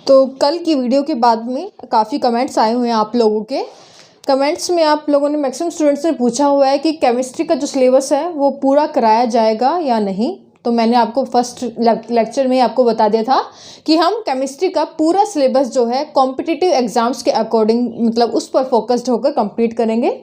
तो कल की वीडियो के बाद में काफ़ी कमेंट्स आए हुए हैं आप लोगों के। कमेंट्स में आप लोगों ने मैक्सिमम स्टूडेंट्स ने पूछा हुआ है कि केमिस्ट्री का जो सिलेबस है वो पूरा कराया जाएगा या नहीं। तो मैंने आपको फर्स्ट लेक्चर में आपको बता दिया था कि हम केमिस्ट्री का पूरा सिलेबस जो है कॉम्पिटिटिव एग्ज़ाम्स के अकॉर्डिंग मतलब उस पर फोकस्ड होकर कंप्लीट करेंगे।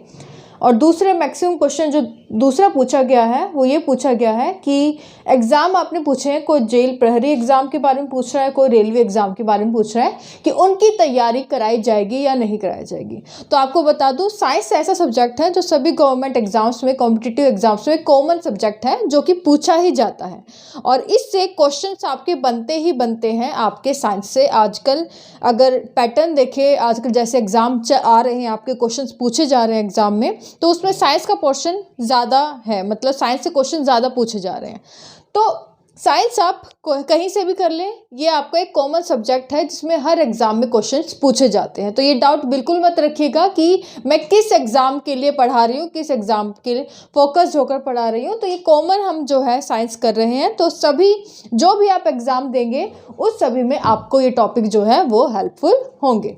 और दूसरे मैक्सिमम क्वेश्चन जो दूसरा पूछा गया है वो ये पूछा गया है कि एग्ज़ाम आपने पूछे हैं, कोई जेल प्रहरी एग्ज़ाम के बारे में पूछ रहा है, कोई रेलवे एग्ज़ाम के बारे में पूछ रहा है कि उनकी तैयारी कराई जाएगी या नहीं कराई जाएगी। तो आपको बता दूं, साइंस ऐसा सब्जेक्ट है जो सभी गवर्नमेंट एग्ज़ाम्स में, कॉम्पिटिटिव एग्ज़ाम्स में कॉमन सब्जेक्ट है जो कि पूछा ही जाता है और इससे क्वेश्चंस आपके बनते ही बनते हैं आपके साइंस से। आजकल अगर पैटर्न देखें, आजकल जैसे एग्ज़ाम आ रहे हैं, आपके क्वेश्चंस पूछे जा रहे हैं एग्ज़ाम में, तो उसमें साइंस का पोर्शन ज़्यादा है, मतलब साइंस से क्वेश्चन ज़्यादा पूछे जा रहे हैं। तो साइंस आप कहीं से भी कर लें, ये आपका एक कॉमन सब्जेक्ट है जिसमें हर एग्ज़ाम में क्वेश्चंस पूछे जाते हैं। तो ये डाउट बिल्कुल मत रखिएगा कि मैं किस एग्ज़ाम के लिए पढ़ा रही हूँ, किस एग्ज़ाम के लिए फोकस होकर पढ़ा रही हूँ। तो ये कॉमन हम जो है साइंस कर रहे हैं, तो सभी जो भी आप एग्ज़ाम देंगे उस सभी में आपको ये टॉपिक जो है वो हेल्पफुल होंगे।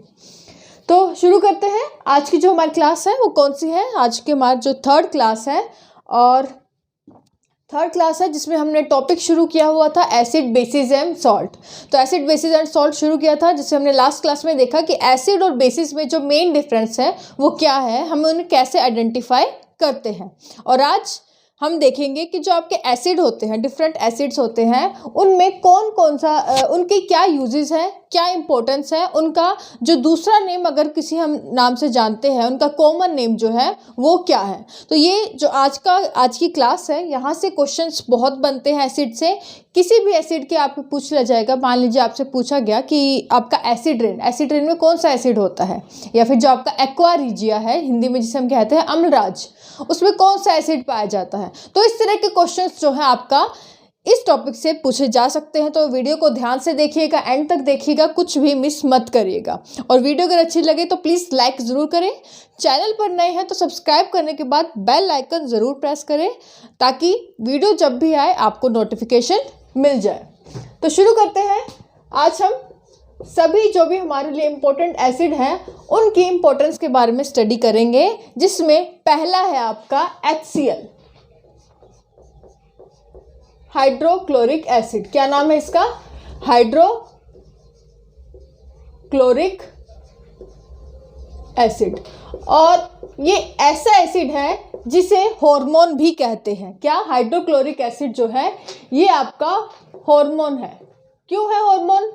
तो शुरू करते हैं। आज की जो हमारी क्लास है वो कौन सी है? आज की हमारी जो थर्ड क्लास है, और थर्ड क्लास है जिसमें हमने टॉपिक शुरू किया हुआ था एसिड, बेसिस एंड सॉल्ट। तो एसिड, बेसिस एंड सॉल्ट शुरू किया था, जिससे हमने लास्ट क्लास में देखा कि एसिड और बेसिस में जो मेन डिफरेंस है वो क्या है, हम उन्हें कैसे आइडेंटिफाई करते हैं। और आज हम देखेंगे कि जो आपके एसिड होते हैं, डिफरेंट एसिड्स होते हैं, उनमें कौन कौन सा उनके क्या यूजेस हैं, क्या इंपॉर्टेंस है, उनका जो दूसरा नेम अगर किसी हम नाम से जानते हैं, उनका कॉमन नेम जो है वो क्या है। तो ये जो आज की क्लास है, यहाँ से क्वेश्चंस बहुत बनते हैं एसिड से। किसी भी एसिड के आपको पूछ लिया जाएगा, मान लीजिए आपसे पूछा गया कि आपका एसिड रेन में कौन सा एसिड होता है, या फिर जो आपका एक्वा रिजिया है हिंदी में जिसे हम कहते हैं अम्लराज, उसमें कौन सा एसिड पाया जाता है। तो इस तरह के क्वेश्चंस जो है आपका इस टॉपिक से पूछे जा सकते हैं। तो वीडियो को ध्यान से देखिएगा, एंड तक देखिएगा, कुछ भी मिस मत करिएगा। और वीडियो अगर अच्छी लगे तो प्लीज़ लाइक ज़रूर करें। चैनल पर नए हैं तो सब्सक्राइब करने के बाद बेल आइकन ज़रूर प्रेस करें ताकि वीडियो जब भी आए आपको नोटिफिकेशन मिल जाए। तो शुरू करते हैं। आज हम सभी जो भी हमारे लिए इम्पोर्टेंट एसिड हैं उनकी इम्पोर्टेंस के बारे में स्टडी करेंगे, जिसमें पहला है आपका HCl, हाइड्रोक्लोरिक एसिड। क्या नाम है इसका? Hydrochloric acid. और ये ऐसा एसिड है जिसे हार्मोन भी कहते हैं। क्या? हाइड्रोक्लोरिक एसिड जो है ये आपका हार्मोन है। क्यों है हार्मोन?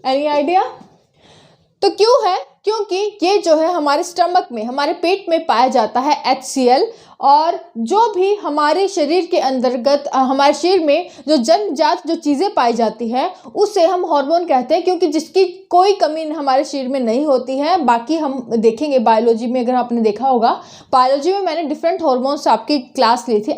Any idea? तो क्यों है? क्योंकि ये जो है हमारे स्टमक में, हमारे पेट में पाया जाता है HCl, और जो भी हमारे शरीर के अंतर्गत, हमारे शरीर में जो जन्मजात जो चीज़ें पाई जाती है उसे हम हार्मोन कहते हैं, क्योंकि जिसकी कोई कमी हमारे शरीर में नहीं होती है। बाकी हम देखेंगे बायोलॉजी में, अगर आपने देखा होगा बायोलॉजी में मैंने डिफरेंट हार्मोन्स आपकी क्लास ली थी,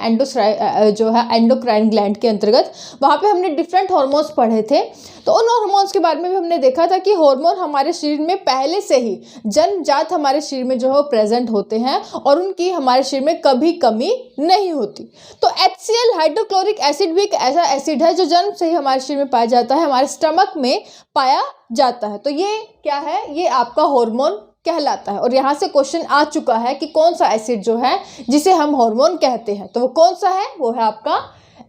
जो है एंडोक्राइन ग्लैंड के अंतर्गत, वहाँ पे हमने डिफरेंट हार्मोन्स पढ़े थे। तो उन हार्मोन्स के बारे में भी हमने देखा था कि हार्मोन हमारे शरीर में पहले से ही जन्मजात हमारे शरीर में जो है प्रेजेंट होते हैं और उनकी हमारे शरीर में कभी कमी नहीं होती। तो HCl, हाइड्रोक्लोरिक एसिड, भी एक ऐसा एसिड है जो जन्म से ही हमारे शरीर में पाया जाता है, हमारे स्टमक में पाया जाता है। तो ये क्या है? ये आपका हार्मोन कहलाता है। और यहाँ से क्वेश्चन आ चुका है कि कौन सा एसिड जो है जिसे हम हार्मोन कहते हैं, तो वो कौन सा है? वो है आपका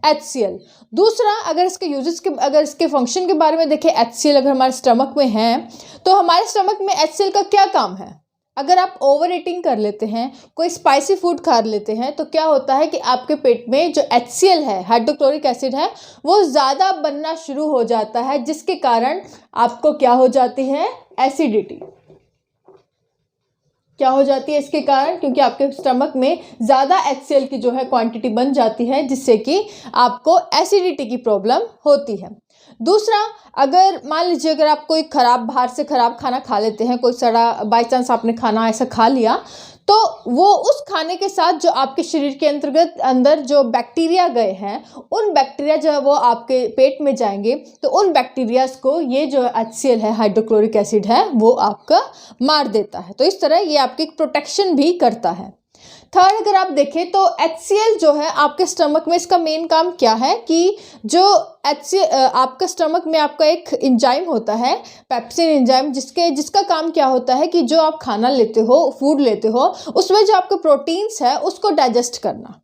HCl। दूसरा, अगर इसके यूजेस के, अगर इसके फंक्शन के बारे में देखें, HCl अगर हमारे स्टमक में है तो हमारे स्टमक में HCl का क्या काम है? अगर आप ओवर ईटिंग कर लेते हैं, कोई स्पाइसी फूड खा लेते हैं, तो क्या होता है कि आपके पेट में जो HCl है, हाइड्रोक्लोरिक एसिड है, वो ज़्यादा बनना शुरू हो जाता है, जिसके कारण आपको क्या हो जाती है? एसिडिटी। क्या हो जाती है इसके कारण? क्योंकि आपके स्टमक में ज़्यादा HCl की जो है क्वांटिटी बन जाती है, जिससे कि आपको एसिडिटी की प्रॉब्लम होती है। दूसरा, अगर मान लीजिए अगर आप कोई बाहर से ख़राब खाना खा लेते हैं, कोई सड़ा बाई चांस आपने खाना ऐसा खा लिया, तो वो उस खाने के साथ जो आपके शरीर के अंदर जो बैक्टीरिया गए हैं, उन बैक्टीरिया जो है वो आपके पेट में जाएंगे, तो उन बैक्टीरियाज को ये जो HCl है, हाइड्रोक्लोरिक एसिड है, वो आपका मार देता है। तो इस तरह ये आपकी प्रोटेक्शन भी करता है। थर्ड अगर आप देखें तो HCl जो है आपके स्टमक में, इसका मेन काम क्या है कि जो HCl आपका स्टमक में आपका एक एंजाइम होता है, पेप्सिन एंजाइम, जिसका काम क्या होता है कि जो आप खाना लेते हो, फूड लेते हो, उसमें जो आपके प्रोटीन्स है उसको डाइजेस्ट करना।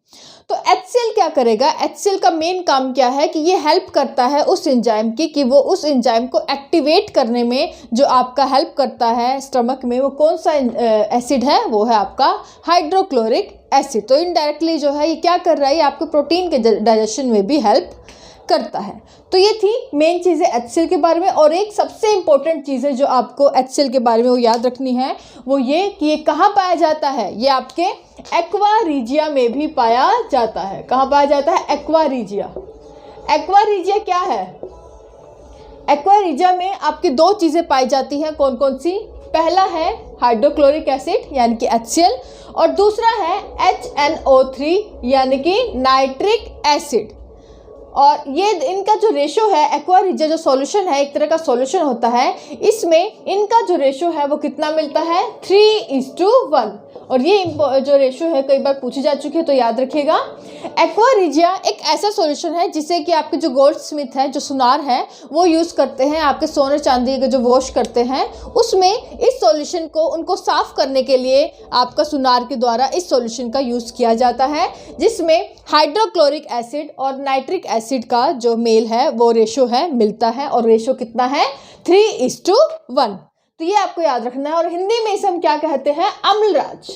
तो HCl क्या करेगा, HCl का मेन काम क्या है कि ये हेल्प करता है उस एंजाइम की, कि वो उस एंजाइम को एक्टिवेट करने में जो आपका हेल्प करता है स्टमक में। वो कौन सा एसिड है, वो है आपका हाइड्रोक्लोरिक एसिड। तो इनडायरेक्टली जो है ये क्या कर रहा है, ये आपके प्रोटीन के डाइजेशन में भी हेल्प करता है। तो ये थी मेन चीज़ें HCl के बारे में। और एक सबसे इम्पोर्टेंट चीज़ है जो आपको HCl के बारे में वो याद रखनी है, वो ये कि ये कहाँ पाया जाता है, ये आपके एक्वा रीजिया में भी पाया जाता है। कहाँ पाया जाता है, एक्वा रीजिया। एक्वा रीजिया क्या है, एक्वा रीजिया में आपकी दो चीज़ें पाई जाती हैं, कौन कौन सी, पहला है हाइड्रोक्लोरिक एसिड यानी कि HCl, और दूसरा है HNO3 यानी कि नाइट्रिक एसिड। और ये इनका जो रेशो है, एक्वा रीजिया जो सॉल्यूशन है, एक तरह का सॉल्यूशन होता है, इसमें इनका जो रेशो है वो कितना मिलता है, 3:1। और ये जो रेशो है कई बार पूछी जा चुकी है, तो याद रखिएगा। एक्वा रीजिया एक ऐसा सॉल्यूशन है जिसे कि आपके जो गोल्ड स्मिथ है, जो सुनार है, वो यूज़ करते हैं, आपके सोने चांदी का जो वॉश करते हैं उसमें इस सॉल्यूशन को, उनको साफ़ करने के लिए आपका सुनार के द्वारा इस सॉल्यूशन का यूज़ किया जाता है, जिसमें हाइड्रोक्लोरिक एसिड और नाइट्रिक एसिड का जो मेल है वो रेशो है, मिलता है। और रेशो कितना है, 3:1। तो ये आपको याद रखना है। और हिंदी में इसे हम क्या कहते हैं, अम्लराज।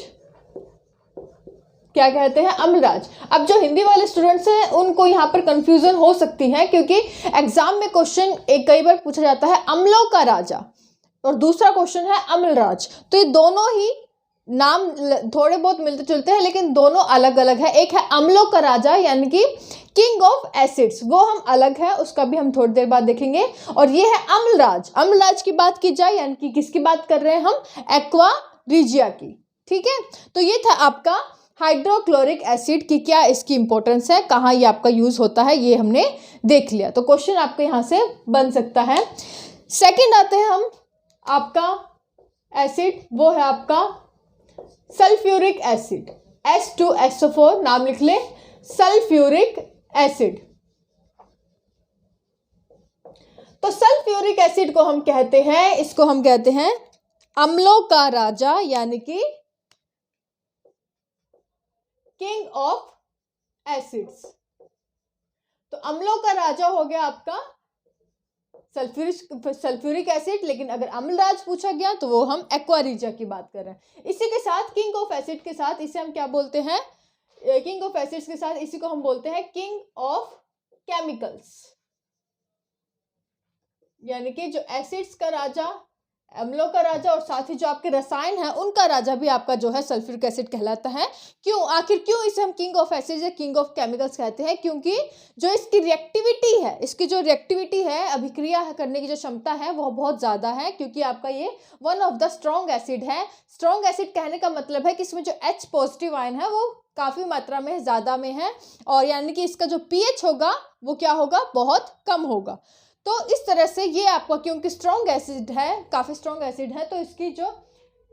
क्या कहते हैं, अम्लराज। अब जो हिंदी वाले स्टूडेंट्स हैं उनको यहाँ पर कंफ्यूजन हो सकती है, क्योंकि एग्जाम में क्वेश्चन कई बार पूछा जाता है अम्लों का राजा, और दूसरा क्वेश्चन है अम्लराज। तो ये दोनों ही नाम थोड़े बहुत मिलते जुलते हैं, लेकिन दोनों अलग अलग है। एक है अम्लों का राजा यानी कि किंग ऑफ एसिड्स, वो हम अलग है, उसका भी हम थोड़ी देर बाद देखेंगे। और ये है अम्लराज। अम्लराज की बात की जाए यानी कि किसकी बात कर रहे हैं हम, एक्वा रीजिया की। ठीक है, तो ये था आपका हाइड्रोक्लोरिक एसिड की क्या इसकी इंपॉर्टेंस है, कहाँ ये आपका यूज होता है, ये हमने देख लिया। तो क्वेश्चन आपके यहाँ से बन सकता है। सेकंड आते हैं हम, आपका एसिड वो है आपका सल्फ्यूरिक एसिड, H2SO4 नाम लिख ले, सल्फ्यूरिक एसिड। तो सल्फ्यूरिक एसिड को हम कहते हैं, इसको हम कहते हैं अम्लों का राजा यानी कि किंग ऑफ एसिड्स। तो अम्लों का राजा हो गया आपका सल्फ्यूरिक एसिड, लेकिन अगर अम्लराज पूछा गया तो वो हम एक्वा रीजिया की बात कर रहे हैं। इसी के साथ किंग ऑफ एसिड के साथ इसे हम क्या बोलते हैं, किंग ऑफ एसिड्स के साथ इसी को हम बोलते हैं किंग ऑफ केमिकल्स, यानी कि जो एसिड्स का राजा, अम्लों का राजा, और साथ ही जो आपके रसायन है उनका राजा भी आपका जो है सल्फ्यूरिक एसिड कहलाता है। क्यों, आखिर क्यों इसे हम किंग ऑफ एसिड्स या किंग ऑफ केमिकल्स कहते हैं, क्योंकि जो इसकी रिएक्टिविटी है, इसकी जो रिएक्टिविटी है, अभिक्रिया करने की जो क्षमता है वह बहुत ज़्यादा है, क्योंकि आपका ये one of the strong acid है। स्ट्रॉन्ग एसिड कहने का मतलब है कि इसमें जो H पॉजिटिव आयन है वो काफ़ी मात्रा में ज़्यादा में है, और यानी कि इसका जो pH होगा वो क्या होगा, बहुत कम होगा। तो इस तरह से ये आपका, क्योंकि स्ट्रॉन्ग एसिड है, काफ़ी स्ट्रॉन्ग एसिड है, तो इसकी जो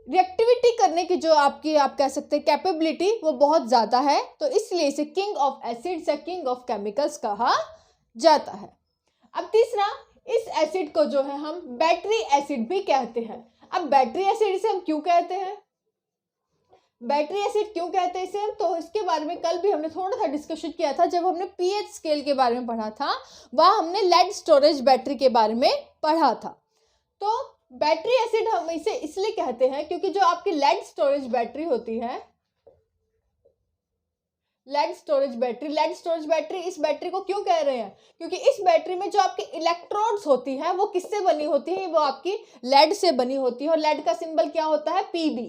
रिएक्टिविटी करने की जो आपकी, आप कह सकते हैं कैपेबिलिटी, वो बहुत ज़्यादा है। तो इसलिए इसे किंग ऑफ एसिड्स या किंग ऑफ केमिकल्स कहा जाता है। अब तीसरा, इस एसिड को जो है हम बैटरी एसिड भी कहते हैं। अब बैटरी एसिड इसे हम क्यों कहते हैं, बैटरी एसिड क्यों कहते हैं इसे, तो इसके बारे में कल भी हमने थोड़ा सा डिस्कशन किया था, जब हमने पीएच स्केल के बारे में पढ़ा था, वहाँ हमने लेड स्टोरेज बैटरी के बारे में पढ़ा था। तो बैटरी एसिड हम इसे इसलिए कहते हैं क्योंकि जो आपकी लेड स्टोरेज बैटरी होती है, लेड स्टोरेज बैटरी, इस बैटरी को क्यों कह रहे हैं, क्योंकि इस बैटरी में जो आपकी इलेक्ट्रोड्स होती है वो किससे बनी होती है, वो आपकी लेड से बनी होती है, और लेड का सिंबल क्या होता है, Pb।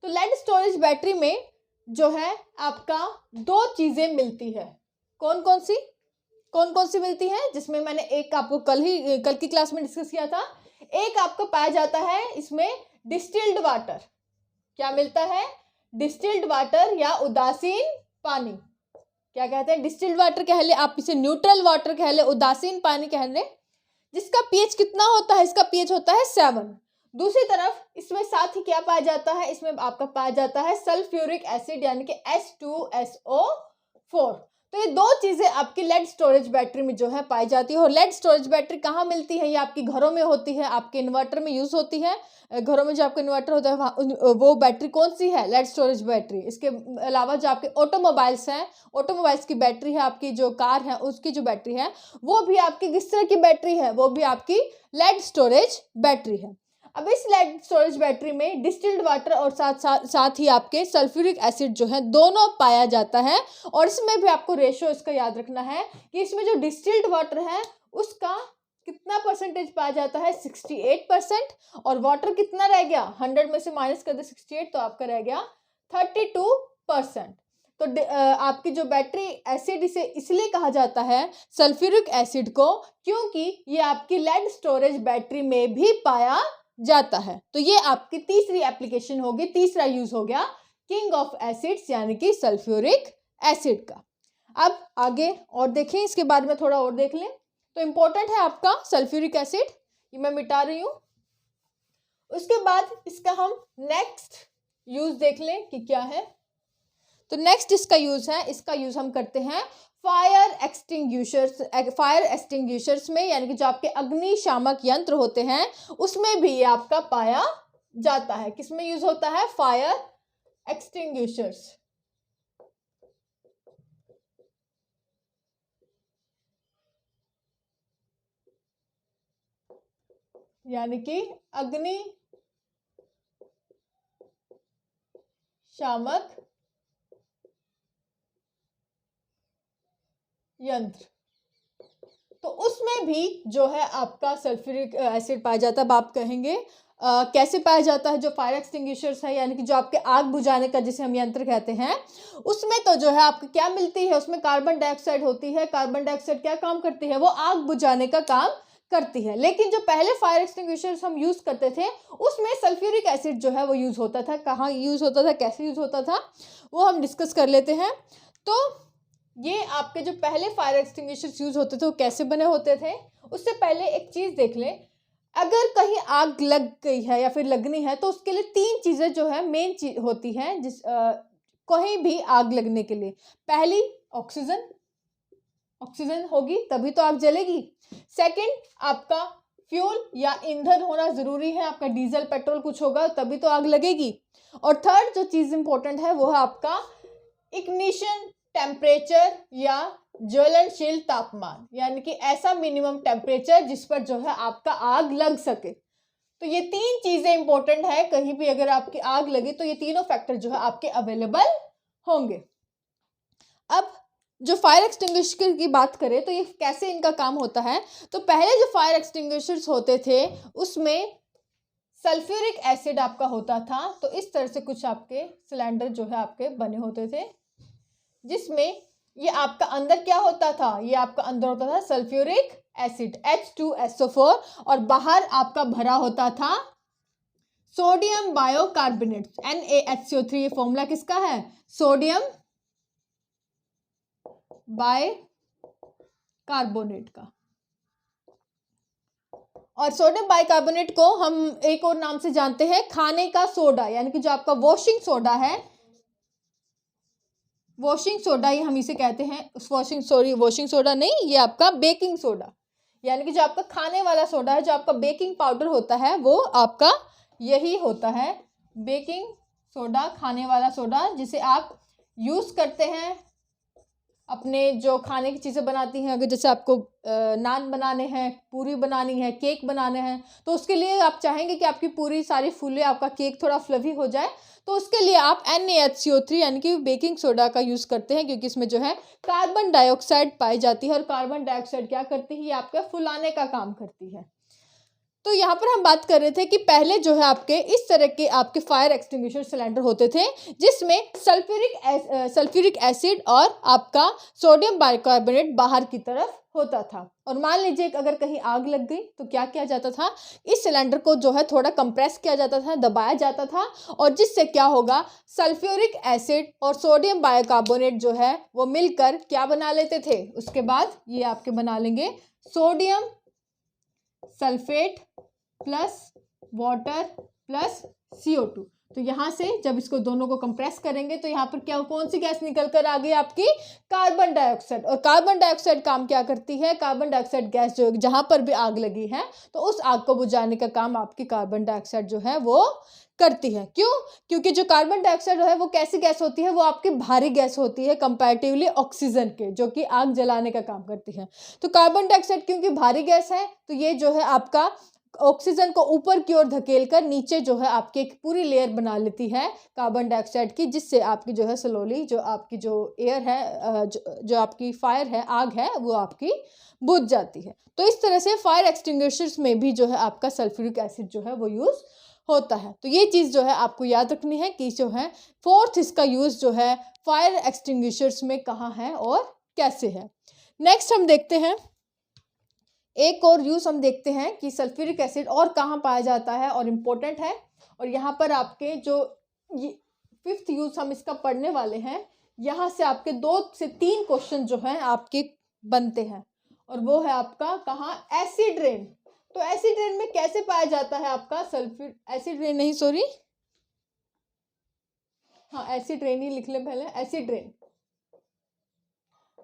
तो लेड स्टोरेज बैटरी में जो है आपका दो चीजें मिलती है, कौन कौन सी मिलती है, जिसमें मैंने एक आपको कल की क्लास में डिस्कस किया था। एक आपको पाया जाता है इसमें डिस्टिल्ड वाटर, क्या मिलता है, डिस्टिल्ड वाटर या उदासीन पानी। क्या कहते हैं, डिस्टिल्ड वाटर कह ले, आप इसे न्यूट्रल वाटर कह ले, उदासीन पानी कह ले, जिसका पीएच कितना होता है, इसका पीएच होता है 7। दूसरी तरफ इसमें साथ ही क्या पाया जाता है, इसमें आपका पाया जाता है सल्फ्यूरिक एसिड यानी कि H2SO4। तो ये दो चीजें आपकी लेड स्टोरेज बैटरी में जो है पाई जाती है। और लेड स्टोरेज बैटरी कहाँ मिलती है, ये आपकी घरों में होती है, आपके इन्वर्टर में यूज होती है। घरों में जो आपका इन्वर्टर होता है वो बैटरी कौन सी है, लेड स्टोरेज बैटरी। इसके अलावा जो आपके ऑटोमोबाइल्स हैं, ऑटोमोबाइल्स की बैटरी है, आपकी जो कार है उसकी जो बैटरी है वो भी आपकी किस तरह की बैटरी है, वो भी आपकी लेड स्टोरेज बैटरी है। अब इस लेड स्टोरेज बैटरी में डिस्टिल्ड वाटर और साथ ही आपके सल्फ्यूरिक एसिड जो है दोनों पाया जाता है। और इसमें भी आपको रेशो इसका याद रखना है कि इसमें जो डिस्टिल्ड वाटर है उसका कितना परसेंटेज पाया जाता है, 68%। और वाटर कितना रह गया, 100 में से माइनस कर दे 68 तो आपका रह गया 32%। तो आपकी जो बैटरी एसिड इसे इसलिए कहा जाता है सल्फ्यूरिक एसिड को क्योंकि ये आपकी लेड स्टोरेज बैटरी में भी पाया जाता है। तो ये आपकी तीसरी एप्लीकेशन होगी, तीसरा यूज हो गया किंग ऑफ एसिड्स यानी कि सल्फ्यूरिक एसिड का। अब आगे और देखें, इसके बारे में थोड़ा और देख लें। तो इंपॉर्टेंट है आपका सल्फ्यूरिक एसिड, ये मैं मिटा रही हूं। उसके बाद इसका हम नेक्स्ट यूज देख लें कि क्या है। तो नेक्स्ट इसका यूज है, इसका यूज हम करते हैं फायर एक्सटिंग्विशर्स में, यानी कि जो आपके अग्निशामक यंत्र होते हैं उसमें भी ये आपका पाया जाता है। किसमें यूज होता है, फायर एक्सटिंग्विशर्स। यानी कि अग्निशामक यंत्र, तो उसमें भी जो है आपका सल्फ्यूरिक एसिड पाया जाता है। अब आप कहेंगे कैसे पाया जाता है, जो फायर एक्सटिंग्विशर्स है यानी कि जो आपके आग बुझाने का जिसे हम यंत्र कहते हैं, उसमें तो जो है आपको क्या मिलती है, उसमें कार्बन डाइऑक्साइड होती है। कार्बन डाइऑक्साइड क्या काम करती है, वो आग बुझाने का काम करती है। लेकिन जो पहले फायर एक्सटिंग्विशर्स हम यूज करते थे उसमें सल्फ्यूरिक एसिड जो है वो यूज होता था। कहाँ यूज होता था, कैसे यूज होता था, वो हम डिस्कस कर लेते हैं। तो ये आपके जो पहले फायर एक्सटिंग्विशर्स यूज होते थे वो कैसे बने होते थे, उससे पहले एक चीज देख लें। अगर कहीं आग लग गई है या फिर लगनी है तो उसके लिए तीन चीजें जो है मेन चीज होती हैं कहीं भी आग लगने के लिए। पहली ऑक्सीजन होगी तभी तो आग जलेगी। सेकंड आपका फ्यूल या ईंधन होना जरूरी है, आपका डीजल पेट्रोल कुछ होगा तभी तो आग लगेगी। और थर्ड जो चीज इंपॉर्टेंट है वो है आपका इग्निशन टेम्परेचर या ज्वलनशील तापमान, यानी कि ऐसा मिनिमम टेम्परेचर जिस पर जो है आपका आग लग सके। तो ये तीन चीजें इंपॉर्टेंट है, कहीं भी अगर आपकी आग लगे तो ये तीनों फैक्टर जो है आपके अवेलेबल होंगे। अब जो फायर एक्सटिंग्विशर की बात करें तो ये कैसे इनका काम होता है। तो पहले जो फायर एक्सटिंग्विशर्स होते थे उसमें सल्फ्यूरिक एसिड आपका होता था। तो इस तरह से कुछ आपके सिलेंडर जो है आपके बने होते थे, जिसमें ये आपका अंदर क्या होता था, ये आपका अंदर होता था सल्फ्यूरिक एसिड H2SO4 और बाहर आपका भरा होता था सोडियम बायोकार्बोनेट NaHCO3। ये फॉर्मूला किसका है, सोडियम बाइकार्बोनेट का। और सोडियम बाइकार्बोनेट को हम एक और नाम से जानते हैं खाने का सोडा, यानी कि जो आपका वॉशिंग सोडा है, वॉशिंग सोडा ये हम इसे कहते हैं। वॉशिंग सोडा नहीं, ये आपका बेकिंग सोडा, यानी कि जो आपका खाने वाला सोडा है, जो आपका बेकिंग पाउडर होता है वो आपका यही होता है बेकिंग सोडा, खाने वाला सोडा, जिसे आप यूज करते हैं अपने जो खाने की चीज़ें बनाती हैं। अगर जैसे आपको नान बनाने हैं, पूरी बनानी है, केक बनाने हैं, तो उसके लिए आप चाहेंगे कि आपकी पूरी सारी फूले, आपका केक थोड़ा फ्लफी हो जाए, तो उसके लिए आप NaHCO3 यानी कि बेकिंग सोडा का यूज़ करते हैं, क्योंकि इसमें जो है कार्बन डाइऑक्साइड पाई जाती है। और कार्बन डाइऑक्साइड क्या करती है, ये आपका फुलाने का काम करती है। तो यहाँ पर हम बात कर रहे थे कि पहले जो है आपके इस तरह के आपके फायर एक्सटिंग्विशर सिलेंडर होते थे, जिसमें सल्फ्यूरिक एसिड और आपका सोडियम बाइकार्बोनेट बाहर की तरफ होता था। और मान लीजिए अगर कहीं आग लग गई तो क्या किया जाता था, इस सिलेंडर को जो है थोड़ा कंप्रेस किया जाता था, दबाया जाता था, और जिससे क्या होगा, सल्फ्यूरिक एसिड और सोडियम बाइकार्बोनेट जो है वो मिलकर क्या बना लेते थे, उसके बाद ये आपके बना लेंगे sodium sulphate plus water plus CO2। तो यहाँ से जब इसको दोनों को कंप्रेस करेंगे तो यहाँ पर क्या कौन सी गैस निकल कर आ गई आपकी, कार्बन डाइऑक्साइड। और कार्बन डाइऑक्साइड काम क्या करती है, कार्बन डाइऑक्साइड गैस जो जहाँ पर भी आग लगी है तो उस आग को बुझाने का काम आपकी कार्बन डाइऑक्साइड जो है वो करती है। क्यों, क्योंकि जो कार्बन डाइऑक्साइड है वो कैसी गैस होती है, वो आपकी भारी गैस होती है कंपैरेटिवली ऑक्सीजन के, जो कि आग जलाने का काम करती है। तो कार्बन डाइऑक्साइड क्योंकि भारी गैस है तो ये जो है आपका ऑक्सीजन को ऊपर की ओर धकेल कर नीचे जो है आपकी एक पूरी लेयर बना लेती है कार्बन डाइऑक्साइड की, जिससे आपकी जो है स्लोली जो आपकी जो एयर है जो आपकी फायर है, आग है, वो आपकी बुझ जाती है। तो इस तरह से फायर एक्सटिंग्विशर्स में भी जो है आपका सल्फ्यूरिक एसिड जो है वो यूज़ होता है। तो ये चीज़ जो है आपको याद रखनी है कि जो है फोर्थ इसका यूज़ जो है फायर एक्सटिंग्विशर्स में कहाँ है और कैसे है। नेक्स्ट हम देखते हैं, एक और यूज़ हम देखते हैं कि सल्फ्यूरिक एसिड और कहाँ पाया जाता है और इम्पोर्टेंट है। और यहाँ पर आपके जो ये फिफ्थ यूज़ हम इसका पढ़ने वाले हैं, यहाँ से आपके 2 से 3 क्वेश्चन जो हैं आपके बनते हैं, और वो है आपका कहाँ, एसिड रेन। तो एसिड रेन में कैसे पाया जाता है आपका सल्फ्यूर, एसिड रेन नहीं सॉरी, हाँ एसिड रेन ही लिख लें पहले, एसिड रेन।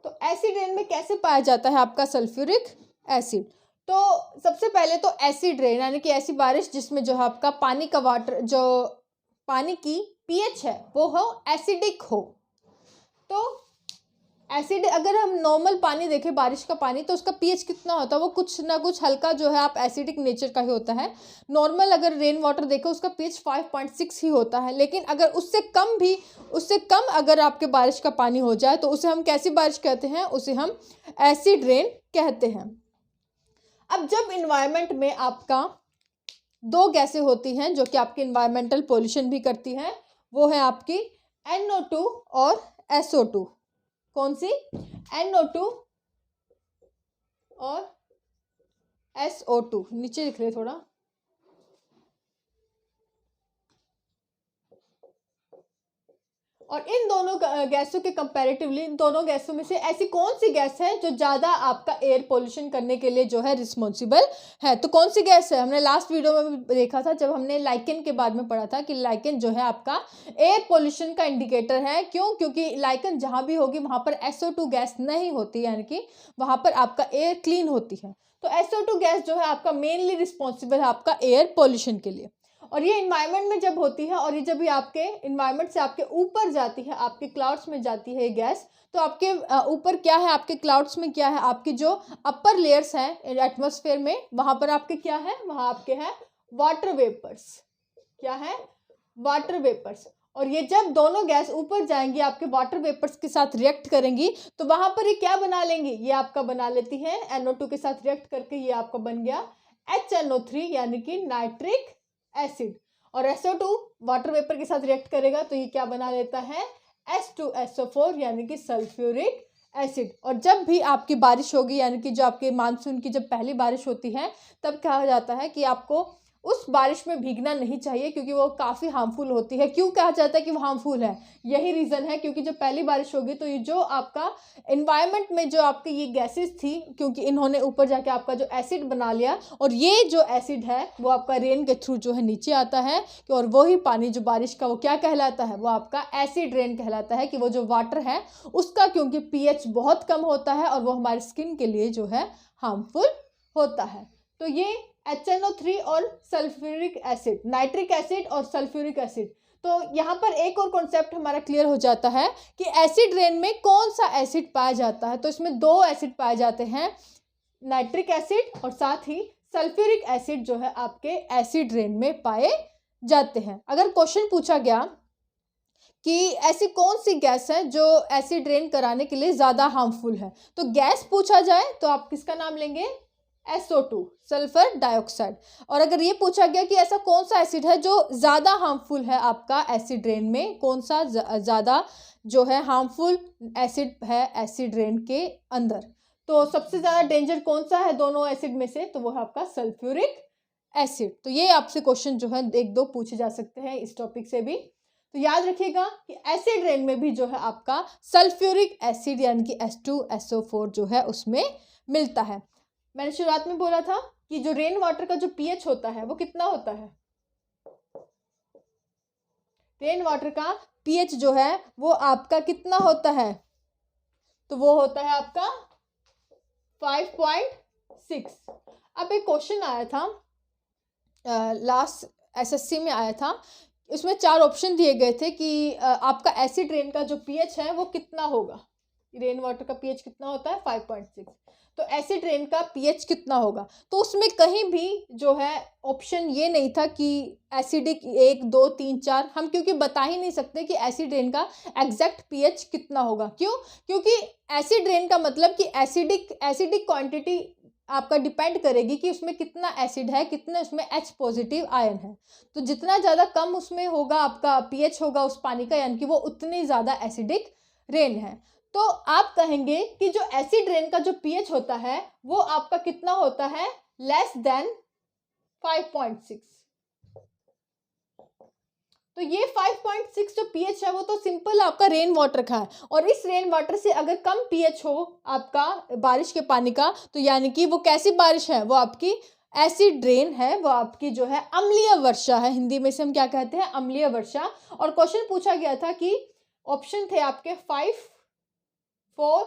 तो एसिड रेन में कैसे पाया जाता है आपका सल्फ्यूरिक एसिड। तो सबसे पहले तो एसिड रेन यानी कि ऐसी बारिश जिसमें जो है आपका पानी का वाटर, जो पानी की पीएच है वो हो एसिडिक हो। तो एसिड, अगर हम नॉर्मल पानी देखें बारिश का पानी तो उसका पीएच कितना होता है, वो कुछ ना कुछ हल्का जो है आप एसिडिक नेचर का ही होता है। नॉर्मल अगर रेन वाटर देखें उसका पीएच 5.6 ही होता है। लेकिन अगर उससे कम अगर आपके बारिश का पानी हो जाए तो उसे हम कैसी बारिश कहते हैं, उसे हम एसिड रेन कहते हैं। अब जब इन्वायरमेंट में आपका 2 गैसें होती हैं जो कि आपकी इन्वायरमेंटल पोल्यूशन भी करती हैं, वो है आपकी NO2 और SO2। कौन सी, NO2 और SO2, नीचे लिख रहे थोड़ा। और इन दोनों गैसों के कंपैरेटिवली, इन दोनों गैसों में से ऐसी कौन सी गैस है जो ज़्यादा आपका एयर पोल्यूशन करने के लिए जो है रिस्पॉन्सिबल है। तो कौन सी गैस है, हमने लास्ट वीडियो में भी देखा था जब हमने लाइकेन के बारे में पढ़ा था कि लाइकेन जो है आपका एयर पोल्यूशन का इंडिकेटर है। क्यों, क्योंकि लाइकेन जहाँ भी होगी वहाँ पर SO2 गैस नहीं होती, यानी कि वहाँ पर आपका एयर क्लीन होती है। तो SO2 गैस जो है आपका मेनली रिस्पॉन्सिबल है आपका एयर पोल्यूशन के लिए। और ये इन्वायरमेंट में जब होती है और ये जब भी आपके इन्वायरमेंट से आपके ऊपर जाती है, आपके क्लाउड्स में जाती है ये गैस, तो आपके ऊपर क्या है, आपके क्लाउड्स में क्या है, आपकी जो अपर लेयर्स हैं एटमॉस्फेयर में, वहाँ पर आपके क्या है, वहाँ आपके हैं वाटर वेपर्स। क्या है, वाटर वेपर्स। और ये जब दोनों गैस ऊपर जाएंगी आपके वाटर वेपर्स के साथ रिएक्ट करेंगी तो वहाँ पर ये क्या बना लेंगी, ये आपका बना लेती है NO2 के साथ रिएक्ट करके ये आपका बन गया HNO3 यानी कि नाइट्रिक एसिड। और SO2 वाटर वेपर के साथ रिएक्ट करेगा तो ये क्या बना लेता है, H2SO4 यानी कि सल्फ्यूरिक एसिड। और जब भी आपकी बारिश होगी, यानी कि जो आपके मानसून की जब पहली बारिश होती है, तब कहा जाता है कि आपको उस बारिश में भीगना नहीं चाहिए क्योंकि वो काफ़ी हार्मफुल होती है। क्यों कहा जाता है कि वो हार्मफुल है, यही रीज़न है क्योंकि जब पहली बारिश होगी तो ये जो आपका एनवायरनमेंट में जो आपकी ये गैसेस थी, क्योंकि इन्होंने ऊपर जाके आपका जो एसिड बना लिया, और ये जो एसिड है वो आपका रेन के थ्रू जो है नीचे आता है, और वही पानी जो बारिश का वो क्या कहलाता है, वो आपका एसिड रेन कहलाता है। कि वो जो वाटर है उसका क्योंकि पीएच बहुत कम होता है और वो हमारी स्किन के लिए जो है हार्मफुल होता है। तो ये HNO3 और सल्फ्यूरिक एसिड, नाइट्रिक एसिड और सल्फ्यूरिक एसिड। तो यहाँ पर एक और कॉन्सेप्ट हमारा क्लियर हो जाता है कि एसिड रेन में कौन सा एसिड पाया जाता है। तो इसमें 2 एसिड पाए जाते हैं, नाइट्रिक एसिड और साथ ही सल्फ्यूरिक एसिड जो है आपके एसिड रेन में पाए जाते हैं। अगर क्वेश्चन पूछा गया कि ऐसी कौन सी गैस है जो एसिड रेन कराने के लिए ज़्यादा हार्मफुल है, तो गैस पूछा जाए तो आप किसका नाम लेंगे, SO2 सल्फर डाइऑक्साइड। और अगर ये पूछा गया कि ऐसा कौन सा एसिड है जो ज़्यादा हार्मफुल है आपका एसिड रेन में, कौन सा ज़्यादा जो है हार्मफुल एसिड है एसिड रेन के अंदर, तो सबसे ज़्यादा डेंजर कौन सा है दोनों एसिड में से, तो वो है आपका सल्फ्यूरिक एसिड। तो ये आपसे क्वेश्चन जो है 1-2 पूछे जा सकते हैं इस टॉपिक से भी। तो याद रखिएगा कि एसिड रेन में भी जो है आपका सल्फ्यूरिक एसिड यानी कि H2SO4 जो है उसमें मिलता है। मैंने शुरुआत में बोला था कि जो रेन वाटर का जो पीएच होता है वो कितना होता है। रेन वाटर का पीएच जो है वो आपका कितना होता है, तो वो होता है आपका 5.6। अब एक क्वेश्चन आया था लास्ट एसएससी में आया था, इसमें 4 ऑप्शन दिए गए थे कि आपका एसिड रेन का जो पीएच है वो कितना होगा। रेन वाटर का पीएच कितना होता है 5.6, तो एसिड रेन का पीएच कितना होगा। तो उसमें कहीं भी जो है ऑप्शन ये नहीं था कि एसिडिक 1 2 3 4, हम क्योंकि बता ही नहीं सकते कि एसिड रेन का एग्जैक्ट पीएच कितना होगा। क्यों? क्योंकि एसिड रेन का मतलब कि एसिडिक क्वांटिटी आपका डिपेंड करेगी कि उसमें कितना एसिड है, कितना उसमें H पॉजिटिव आयन है। तो जितना ज़्यादा कम उसमें होगा आपका पीएच होगा उस पानी का, यानी कि वो उतनी ज़्यादा एसिडिक रेन है। तो आप कहेंगे कि जो एसिड रेन का जो पीएच होता है वो आपका कितना होता है, लेस देन 5.6। तो ये 5.6 जो पीएच है वो तो सिंपल आपका रेन वाटर का है, और इस रेन वाटर से अगर कम पीएच हो आपका बारिश के पानी का, तो यानी कि वो कैसी बारिश है, वो आपकी एसिड रेन है, वो आपकी जो है अम्लीय वर्षा है। हिंदी में से हम क्या कहते हैं, अम्लीय वर्षा। और क्वेश्चन पूछा गया था कि ऑप्शन थे आपके 5 4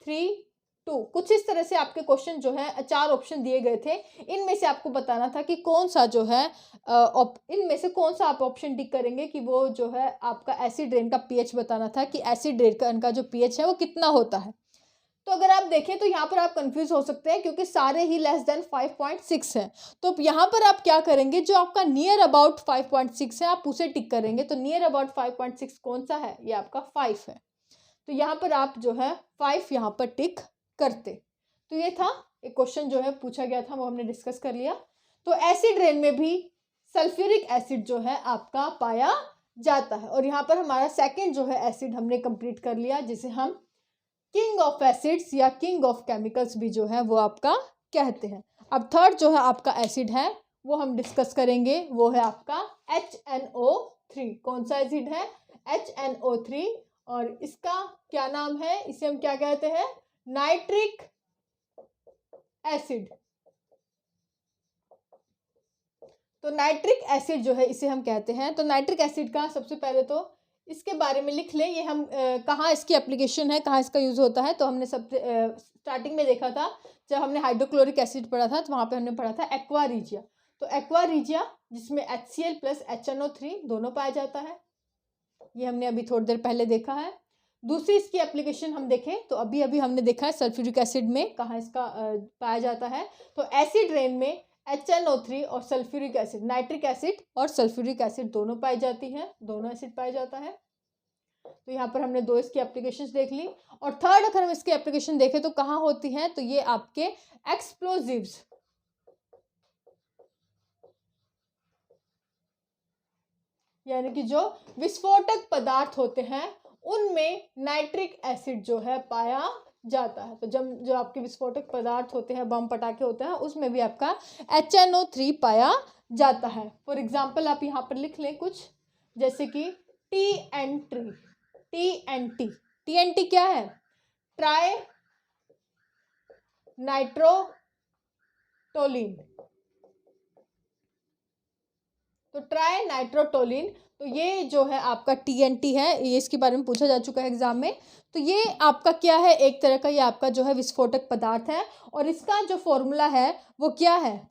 3 2, कुछ इस तरह से आपके क्वेश्चन जो है 4 ऑप्शन दिए गए थे। इनमें से आपको बताना था कि कौन सा जो है इनमें से कौन सा आप ऑप्शन टिक करेंगे कि वो जो है आपका एसिड रेन का पीएच बताना था कि एसिड रेन का जो पीएच है वो कितना होता है। तो अगर आप देखें तो यहाँ पर आप कंफ्यूज हो सकते हैं क्योंकि सारे ही लेस देन 5.6 है। तो यहाँ पर आप क्या करेंगे, जो आपका नियर अबाउट 5.6 है आप उसे टिक करेंगे। तो नियर अबाउट 5.6 कौन सा है, ये आपका 5 है। तो यहाँ पर आप जो है 5 यहाँ पर टिक करते। तो ये था एक क्वेश्चन जो है पूछा गया था, वो हमने डिस्कस कर लिया। तो एसिड रेन में भी सल्फ्यूरिक एसिड जो है आपका पाया जाता है। और यहाँ पर हमारा सेकंड जो है एसिड हमने कंप्लीट कर लिया, जिसे हम किंग ऑफ एसिड्स या किंग ऑफ केमिकल्स भी जो है वो आपका कहते हैं। अब थर्ड जो है आपका एसिड है वो हम डिस्कस करेंगे, वो है आपका HNO3। कौन सा एसिड है, HNO3। और इसका क्या नाम है, इसे हम क्या कहते हैं, नाइट्रिक एसिड। तो नाइट्रिक एसिड जो है इसे हम कहते हैं। तो नाइट्रिक एसिड का सबसे पहले तो इसके बारे में लिख लें, ये हम कहाँ इसकी एप्लीकेशन है, कहाँ इसका यूज़ होता है। तो हमने सब स्टार्टिंग में देखा था जब हमने हाइड्रोक्लोरिक एसिड पढ़ा था, तो वहाँ पे हमने पढ़ा था एक्वा रीजिया। तो एक्वा रीजिया जिसमें HCl प्लस HNO3 दोनों पाया जाता है, ये हमने अभी थोड़ी देर पहले देखा है। दूसरी इसकी एप्लीकेशन हम देखें तो अभी अभी हमने देखा है सल्फ्यूरिक एसिड में कहाँ इसका पाया जाता है। तो एसिड रेन में HNO3 और सल्फ्यूरिक एसिड, नाइट्रिक एसिड और सल्फ्यूरिक एसिड दोनों पाई जाती हैं, दोनों एसिड पाया जाता है। तो यहाँ पर हमने 2 इसकी एप्लीकेशंस देख ली। और थर्ड अगर हम इसकी एप्लीकेशन देखें तो कहाँ होती हैं, तो ये आपके एक्सप्लोजिव्स, यानी कि जो विस्फोटक पदार्थ होते हैं उनमें नाइट्रिक एसिड जो है पाया जाता है। तो जब जो आपके विस्फोटक पदार्थ होते हैं, बम पटाखे होते हैं, उसमें भी आपका HNO3 पाया जाता है। फॉर एग्जाम्पल आप यहाँ पर लिख लें कुछ, जैसे कि TNT क्या है, ट्राई नाइट्रोटोलिन। तो ट्राई नाइट्रोटोलिन, तो ये जो है आपका TNT है, ये इसके बारे में पूछा जा चुका है एग्जाम में। तो ये आपका क्या है, एक तरह का ये आपका जो है विस्फोटक पदार्थ है। और इसका जो फॉर्मूला है वो क्या है,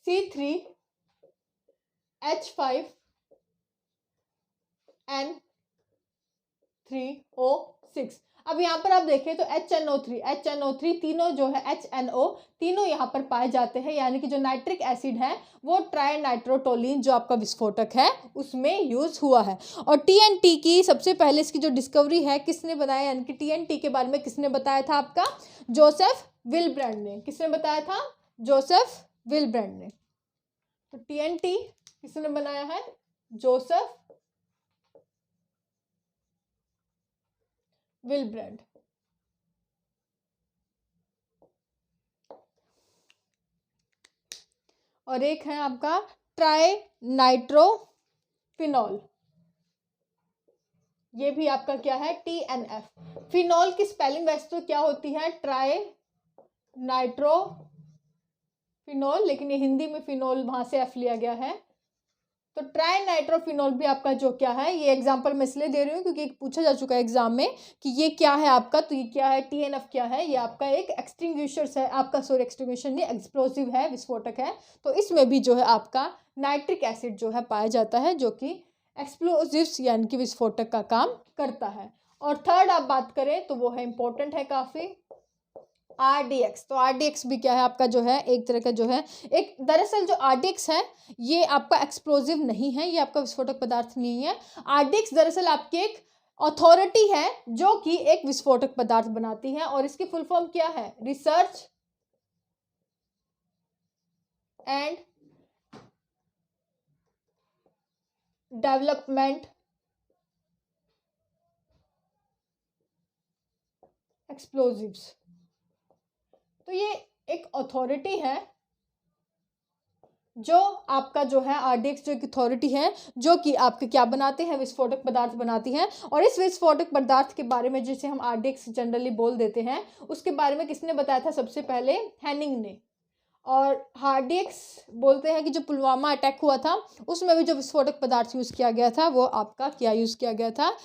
C3H5N3O6। अब यहाँ पर आप देखें तो HNO3 तीनों जो है HNO तीनों यहाँ पर पाए जाते हैं, यानी कि जो नाइट्रिक एसिड है वो ट्राई नाइट्रोटोलिन जो आपका विस्फोटक है उसमें यूज हुआ है। और TNT की सबसे पहले इसकी जो डिस्कवरी है किसने बनाया, यानी कि TNT के बारे में किसने बताया था, आपका जोसेफ विलब्रेंड ने। किसने बताया था, जोसेफ विलब्रेंड ने। तो TNT किसने बनाया है, जोसेफ विलब्रेंड। और एक है आपका ट्राई नाइट्रोफिनॉल, ये भी आपका क्या है, TNF। फिनॉल की स्पेलिंग वैसे तो क्या होती है, ट्राई नाइट्रोफिनॉल फिनोल, लेकिन ये हिंदी में फिनोल वहाँ से एफ लिया गया है। तो ट्राई नाइट्रोफिनोल भी आपका जो क्या है, ये एग्जांपल मैं इसलिए दे रही हूँ क्योंकि पूछा जा चुका है एग्जाम में कि ये क्या है आपका, तो ये क्या है, TNF क्या है, ये आपका एक एक्सटिंग्विशर्स है आपका, सॉरी एक्सटिंग्विशर नहीं, एक्सप्लोसिव है, विस्फोटक है। तो इसमें भी जो है आपका नाइट्रिक एसिड जो है पाया जाता है, जो कि एक्सप्लोजिव्स यानी कि विस्फोटक का काम करता है। और थर्ड आप बात करें तो वो है इंपॉर्टेंट है काफ़ी, RDX। तो RDX भी क्या है आपका, जो है एक तरह का जो है एक, दरअसल जो RDX है ये आपका एक्सप्लोजिव नहीं है, ये आपका विस्फोटक पदार्थ नहीं है। RDX दरअसल आपकी एक अथॉरिटी है जो कि एक विस्फोटक पदार्थ बनाती है, और इसकी फुल फॉर्म क्या है, रिसर्च एंड डेवलपमेंट एक्सप्लोजिव्स। तो ये एक अथॉरिटी है जो आपका जो है RDX जो एक अथॉरिटी है जो कि आपके क्या बनाते हैं, विस्फोटक पदार्थ बनाती है। और इस विस्फोटक पदार्थ के बारे में जिसे हम RDX जनरली बोल देते हैं, उसके बारे में किसने बताया था, सबसे पहले हैनिंग ने। और RDX बोलते हैं कि जो पुलवामा अटैक हुआ था उसमें भी जो विस्फोटक पदार्थ यूज़ किया गया था वो आपका क्या यूज़ किया गया था,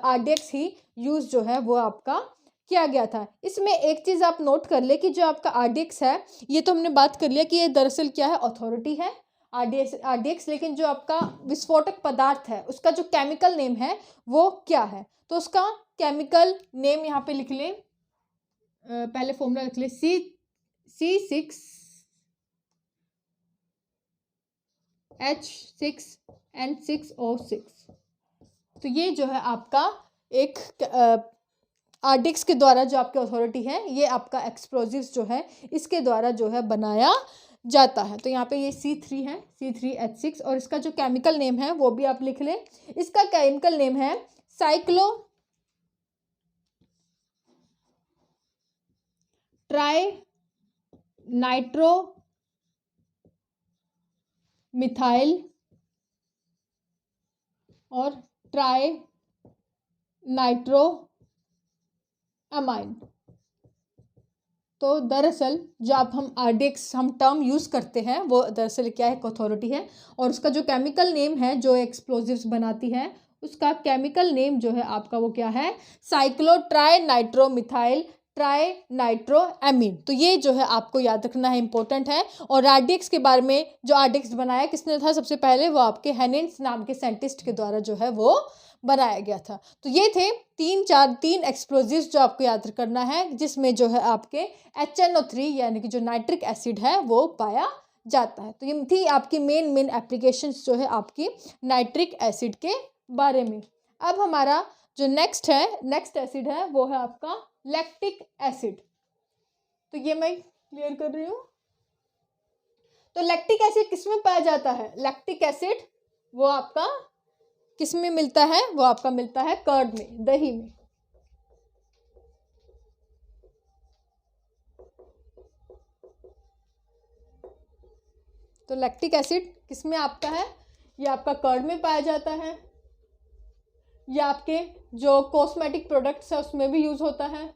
RDX ही यूज़ जो है वो आपका किया गया था। इसमें एक चीज़ आप नोट कर ले कि जो आपका RDX है, ये तो हमने बात कर लिया कि ये दरअसल क्या है, अथॉरिटी है RDX, लेकिन जो आपका विस्फोटक पदार्थ है उसका जो केमिकल नेम है वो क्या है। तो उसका केमिकल नेम यहाँ पे लिख ले, पहले फॉर्मूला लिख ले, C6H6N6O6। तो ये जो है आपका एक RDX के द्वारा जो आपकी अथॉरिटी है, ये आपका एक्सप्लोजिव्स जो है इसके द्वारा जो है बनाया जाता है। तो यहाँ पे ये C3 है, C3H6, और इसका जो केमिकल नेम है वो भी आप लिख लें। इसका केमिकल नेम है साइक्लो ट्राई नाइट्रो मिथाइल और ट्राई नाइट्रो अमाइन। तो दरअसल जो आप हम RDX हम टर्म यूज़ करते हैं वो दरअसल क्या है, एक अथॉरिटी है, और उसका जो केमिकल नेम है जो एक्सप्लोजिव्स बनाती है उसका केमिकल नेम जो है आपका वो क्या है, cyclo tri nitro methyl tri nitro amine. तो ये जो है आपको याद रखना है, इंपॉर्टेंट है। और RDX के बारे में, जो RDX बनाया किसने था सबसे पहले, वो आपके हेनिन्स नाम के साइंटिस्ट के द्वारा जो है वो बनाया गया था। तो ये थे तीन एक्सप्लोजिव्स जो आपको याद करना है, जिसमें जो है आपके HNO3 यानी कि जो नाइट्रिक एसिड है वो पाया जाता है। तो ये थी आपकी मेन एप्लीकेशंस जो है आपकी नाइट्रिक एसिड के बारे में। अब हमारा जो नेक्स्ट एसिड है वो है आपका लैक्टिक एसिड। तो ये मैं क्लियर कर रही हूँ। तो लैक्टिक एसिड किसमें पाया जाता है, लैक्टिक एसिड वो आपका किस में मिलता है, वो आपका मिलता है कर्ड में, दही में। तो लैक्टिक एसिड किस में आपका है, ये आपका कर्ड में पाया जाता है। ये आपके जो कॉस्मेटिक प्रोडक्ट्स है उसमें भी यूज़ होता है।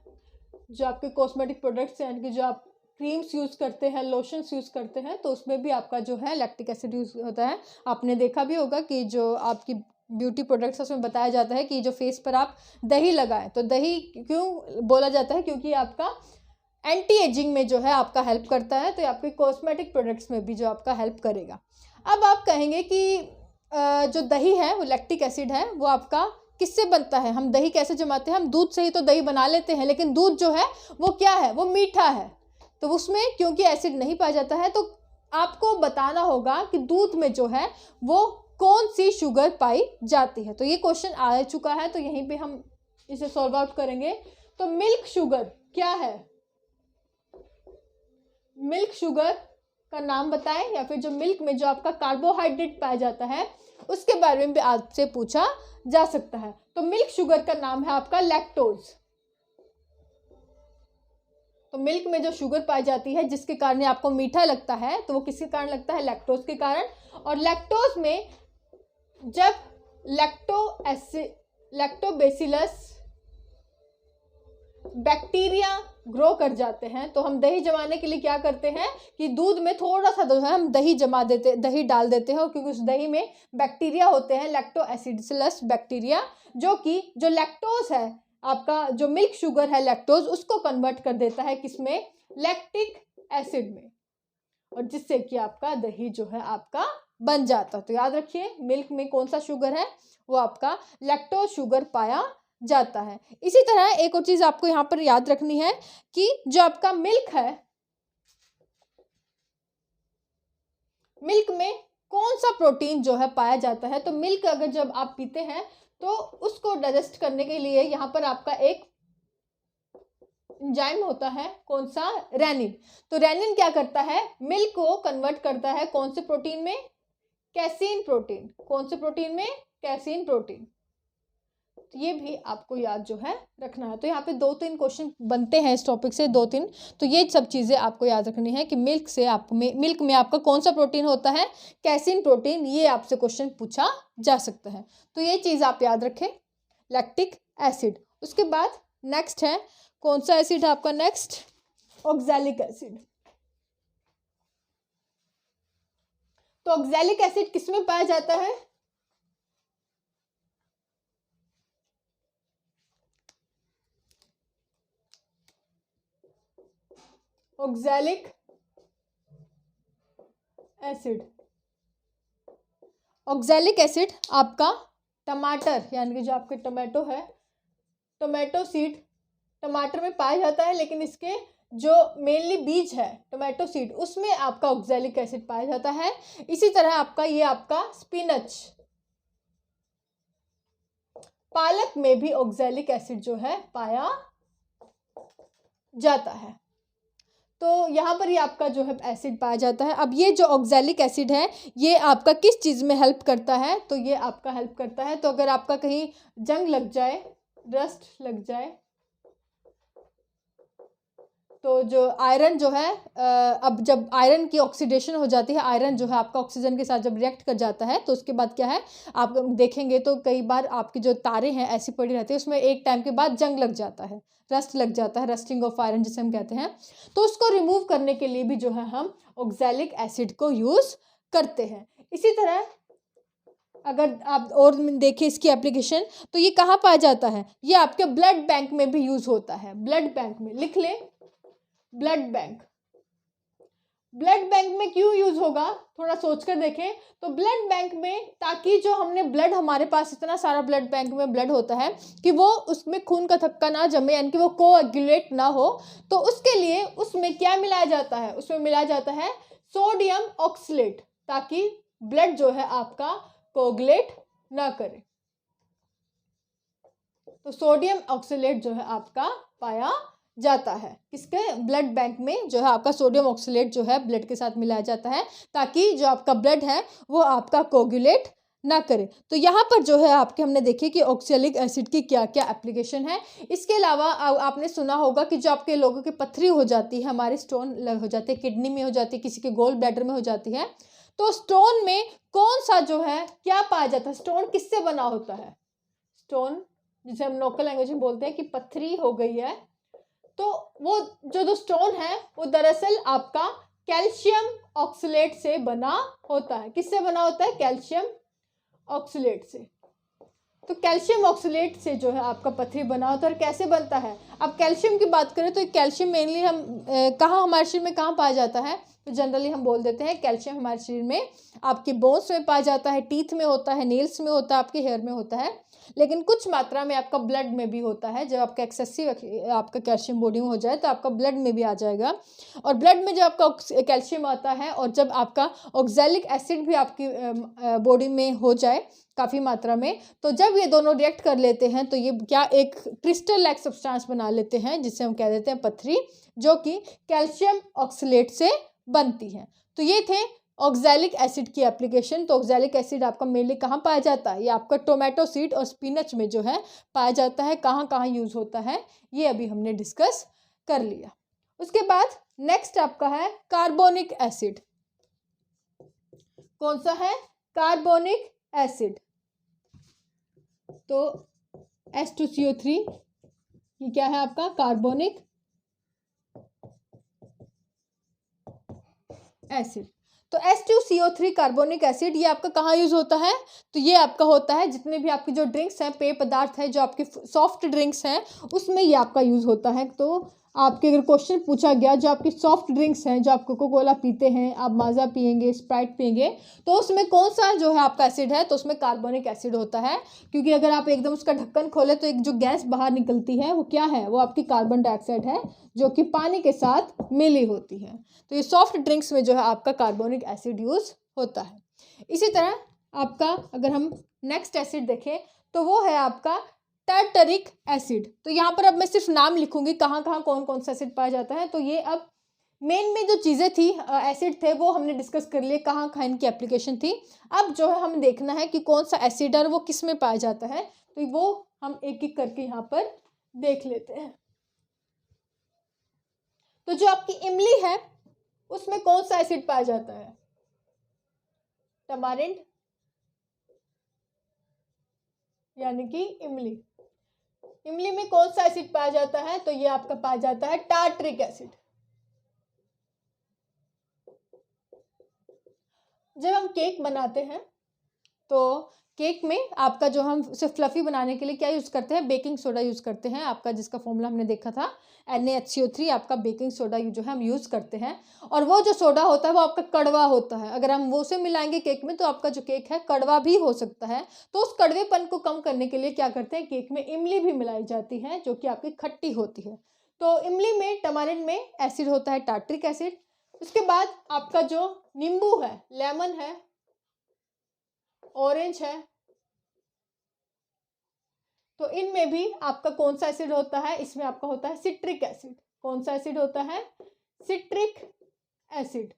जो आपके कॉस्मेटिक प्रोडक्ट्स हैं यानी कि जो आप क्रीम्स यूज़ करते हैं, लोशंस यूज़ करते हैं, तो उसमें भी आपका जो है लैक्टिक एसिड यूज़ होता है। आपने देखा भी होगा कि जो आपकी ब्यूटी प्रोडक्ट्स है उसमें बताया जाता है कि जो फेस पर आप दही लगाएं, तो दही क्यों बोला जाता है, क्योंकि आपका एंटी एजिंग में जो है आपका हेल्प करता है। तो आपके कॉस्मेटिक प्रोडक्ट्स में भी जो आपका हेल्प करेगा। अब आप कहेंगे कि जो दही है वो लैक्टिक एसिड है, वो आपका किससे बनता है, हम दही कैसे जमाते हैं, हम दूध से ही तो दही बना लेते हैं, लेकिन दूध जो है वो क्या है, वो मीठा है। तो उसमें क्योंकि एसिड नहीं पाया जाता है, तो आपको बताना होगा कि दूध में जो है वो कौन सी शुगर पाई जाती है। तो ये क्वेश्चन आ चुका है, तो यहीं पे हम इसे सॉल्व आउट करेंगे। तो मिल्क शुगर क्या है, मिल्क शुगर का नाम बताएं, या फिर जो मिल्क में जो आपका कार्बोहाइड्रेट पाया जाता है उसके बारे में भी आपसे पूछा जा सकता है। तो मिल्क शुगर का नाम है आपका लैक्टोज। तो मिल्क में जो शुगर पाई जाती है जिसके कारण आपको मीठा लगता है, तो वो किसके कारण लगता है, लैक्टोज के कारण। और लैक्टोज में जब लैक्टोबैसिलस बैक्टीरिया ग्रो कर जाते हैं, तो हम दही जमाने के लिए क्या करते हैं कि दूध में थोड़ा सा जो है हम दही जमा देते, दही डाल देते हैं, क्योंकि उस दही में बैक्टीरिया होते हैं, लैक्टोएसिडसिलस बैक्टीरिया, जो कि जो लैक्टोज है आपका, जो मिल्क शुगर है लैक्टोज, उसको कन्वर्ट कर देता है किसमें, लैक्टिक एसिड में, और जिससे कि आपका दही जो है आपका बन जाता है। तो याद रखिए मिल्क में कौन सा शुगर है, वो आपका लैक्टोज शुगर पाया जाता है। इसी तरह एक और चीज आपको यहाँ पर याद रखनी है कि जो आपका मिल्क है, मिल्क में कौन सा प्रोटीन जो है पाया जाता है। तो मिल्क अगर जब आप पीते हैं तो उसको डाइजेस्ट करने के लिए यहाँ पर आपका एक एंजाइम होता है, कौन सा, रेनिन। तो रेनिन क्या करता है, मिल्क को कन्वर्ट करता है कौन से प्रोटीन में, कैसीन प्रोटीन। कौन से प्रोटीन में, कैसीन प्रोटीन। तो ये भी आपको याद जो है रखना है। तो यहाँ पे 2-3 क्वेश्चन बनते हैं इस टॉपिक से, 2-3। तो ये सब चीज़ें आपको याद रखनी है कि मिल्क से आप मिल्क में आपका कौन सा प्रोटीन होता है, कैसीन प्रोटीन। ये आपसे क्वेश्चन पूछा जा सकता है, तो ये चीज़ आप याद रखें, लैक्टिक एसिड। उसके बाद नेक्स्ट है, कौन सा एसिड है आपका नेक्स्ट, ऑक्सैलिक एसिड। तो ऑक्सैलिक एसिड किसमें पाया जाता है, ऑक्सैलिक एसिड। ऑक्सैलिक एसिड आपका टमाटर, यानी कि जो आपके टमाटो है, टमाटो सीड, टमाटर में पाया जाता है, लेकिन इसके जो मेनली बीज है टमाटो सीड, उसमें आपका ऑक्सैलिक एसिड पाया जाता है। इसी तरह आपका ये आपका स्पिनच, पालक में भी ऑक्सैलिक एसिड जो है पाया जाता है। तो यहाँ पर ये आपका जो है एसिड पाया जाता है। अब ये जो ऑक्सैलिक एसिड है ये आपका किस चीज़ में हेल्प करता है, तो ये आपका हेल्प करता है, तो अगर आपका कहीं जंग लग जाए, रस्ट लग जाए, तो जो आयरन जो है अब जब आयरन की ऑक्सीडेशन हो जाती है, आयरन जो है आपका ऑक्सीजन के साथ जब रिएक्ट कर जाता है, तो उसके बाद क्या है, आप देखेंगे तो कई बार आपकी जो तारें हैं ऐसी पड़ी रहती है, उसमें एक टाइम के बाद जंग लग जाता है, रस्ट लग जाता है, रस्टिंग ऑफ आयरन जिसे हम कहते हैं। तो उसको रिमूव करने के लिए भी जो है हम ऑक्सैलिक एसिड को यूज़ करते हैं। इसी तरह अगर आप और देखिए इसकी एप्लीकेशन, तो ये कहाँ पाया जाता है, ये आपके ब्लड बैंक में भी यूज़ होता है। ब्लड बैंक में लिख ले, ब्लड बैंक। ब्लड बैंक में क्यों यूज होगा, थोड़ा सोच कर देखें। तो ब्लड बैंक में, ताकि जो हमने ब्लड, हमारे पास इतना सारा ब्लड बैंक में ब्लड होता है कि वो उसमें खून का थक्का ना जमे, यानी कि वो कोएगुलेट ना हो, तो उसके लिए उसमें क्या मिलाया जाता है, उसमें मिलाया जाता है सोडियम ऑक्सलेट, ताकि ब्लड जो है आपका कोएगुलेट ना करे। तो सोडियम ऑक्सलेट जो है आपका पाया जाता है किसके, ब्लड बैंक में जो है आपका सोडियम ऑक्सलेट जो है ब्लड के साथ मिलाया जाता है, ताकि जो आपका ब्लड है वो आपका कोगुलेट ना करे। तो यहाँ पर जो है आपके हमने देखे कि ऑक्सैलिक एसिड की क्या क्या एप्लीकेशन है। इसके अलावा आपने सुना होगा कि जो आपके लोगों की पथरी हो जाती है, हमारे स्टोन हो जाते हैं, किडनी में हो जाती है, किसी के गोल ब्लैडर में हो जाती है, तो स्टोन में कौन सा जो है क्या पाया जाता है, स्टोन किससे बना होता है, स्टोन जिसे हम लोकल लैंग्वेज में बोलते हैं कि पथरी हो गई है, तो वो जो स्टोन है वो दरअसल आपका कैल्शियम ऑक्सलेट से बना होता है। किससे बना होता है, कैल्शियम ऑक्सलेट से। तो कैल्शियम ऑक्सलेट से जो है आपका पथरी बना होता है। और कैसे बनता है, अब कैल्शियम की बात करें तो कैल्शियम मेनली हम कहाँ हमारे शरीर में कहाँ पाया जाता है, तो जनरली हम बोल देते हैं कैल्शियम हमारे शरीर में आपके बोन्स में पाया जाता है, टीथ में होता है, नेल्स में होता है, आपके हेयर में होता है, लेकिन कुछ मात्रा में आपका ब्लड में भी होता है। जब आपका एक्सेसिव आपका कैल्शियम बॉडी में हो जाए तो आपका ब्लड में भी आ जाएगा, और ब्लड में जब आपका कैल्शियम आता है और जब आपका ऑक्सैलिक एसिड भी आपकी बॉडी में हो जाए काफ़ी मात्रा में, तो जब ये दोनों रिएक्ट कर लेते हैं तो ये क्या एक क्रिस्टल लाइक सब्सटेंस बना लेते हैं, जिसे हम कह देते हैं पथरी, जो कि कैल्शियम ऑक्सलेट से बनती है। तो ये थे ऑक्सैलिक एसिड की एप्लीकेशन। तो ऑक्सैलिक एसिड आपका मेनली कहाँ पाया जाता है, ये आपका टोमेटो सीड और स्पिनच में जो है पाया जाता है। कहाँ कहाँ यूज होता है ये अभी हमने डिस्कस कर लिया। उसके बाद नेक्स्ट आपका है कार्बोनिक एसिड। कौन सा है, कार्बोनिक एसिड। तो H2CO3 ये क्या है आपका कार्बोनिक एसिड। तो H2CO3 कार्बोनिक एसिड ये आपका कहाँ यूज़ होता है? तो ये आपका होता है जितने भी आपकी जो ड्रिंक्स हैं, पेय पदार्थ है, जो आपके सॉफ्ट ड्रिंक्स हैं, उसमें ये आपका यूज़ होता है। तो आपके अगर क्वेश्चन पूछा गया जो आपकी सॉफ्ट ड्रिंक्स हैं, जो आप कोको कोला पीते हैं, आप माज़ा पियेंगे, स्प्राइट पियेंगे, तो उसमें कौन सा जो है आपका एसिड है? तो उसमें कार्बोनिक एसिड होता है। क्योंकि अगर आप एकदम उसका ढक्कन खोलें तो एक जो गैस बाहर निकलती है वो क्या है? वो आपकी कार्बन डाइऑक्साइड है, जो कि पानी के साथ मिली होती है। तो ये सॉफ्ट ड्रिंक्स में जो है आपका कार्बोनिक एसिड यूज़ होता है। इसी तरह आपका अगर हम नेक्स्ट एसिड देखें तो वो है आपका टार्टरिक एसिड। तो यहाँ पर अब मैं सिर्फ नाम लिखूंगी कहाँ कहाँ कौन कौन सा एसिड पाया जाता है। तो ये अब मेन में जो चीज़ें थी, एसिड थे, वो हमने डिस्कस कर लिए कहाँ कहाँ इनकी एप्लीकेशन थी। अब जो है हमें देखना है कि कौन सा एसिड है और वो किस में पाया जाता है। तो वो हम एक एक करके यहाँ पर देख लेते हैं। तो जो आपकी इमली है उसमें कौन सा एसिड पाया जाता है? टमारिंड यानी कि इमली। इमली में कौन सा एसिड पाया जाता है? तो ये आपका पाया जाता है टार्टरिक एसिड। जब हम केक बनाते हैं तो केक में आपका जो हम उसे फ्लफी बनाने के लिए क्या यूज़ करते हैं? बेकिंग सोडा यूज़ करते हैं। आपका जिसका फॉर्मूला हमने देखा था NaHCO3, आपका बेकिंग सोडा जो है हम यूज़ करते हैं। और वो जो सोडा होता है वो आपका कड़वा होता है। अगर हम वो से मिलाएंगे केक में तो आपका जो केक है कड़वा भी हो सकता है। तो उस कड़वेपन को कम करने के लिए क्या करते हैं? केक में इमली भी मिलाई जाती है जो कि आपकी खट्टी होती है। तो इमली में, टमारिन में एसिड होता है टार्टरिक एसिड। उसके बाद आपका जो नींबू है, लेमन है, ऑरेंज है, तो इनमें भी आपका कौन सा एसिड होता है? इसमें आपका होता है सिट्रिक एसिड। कौन सा एसिड होता है? Citric acid.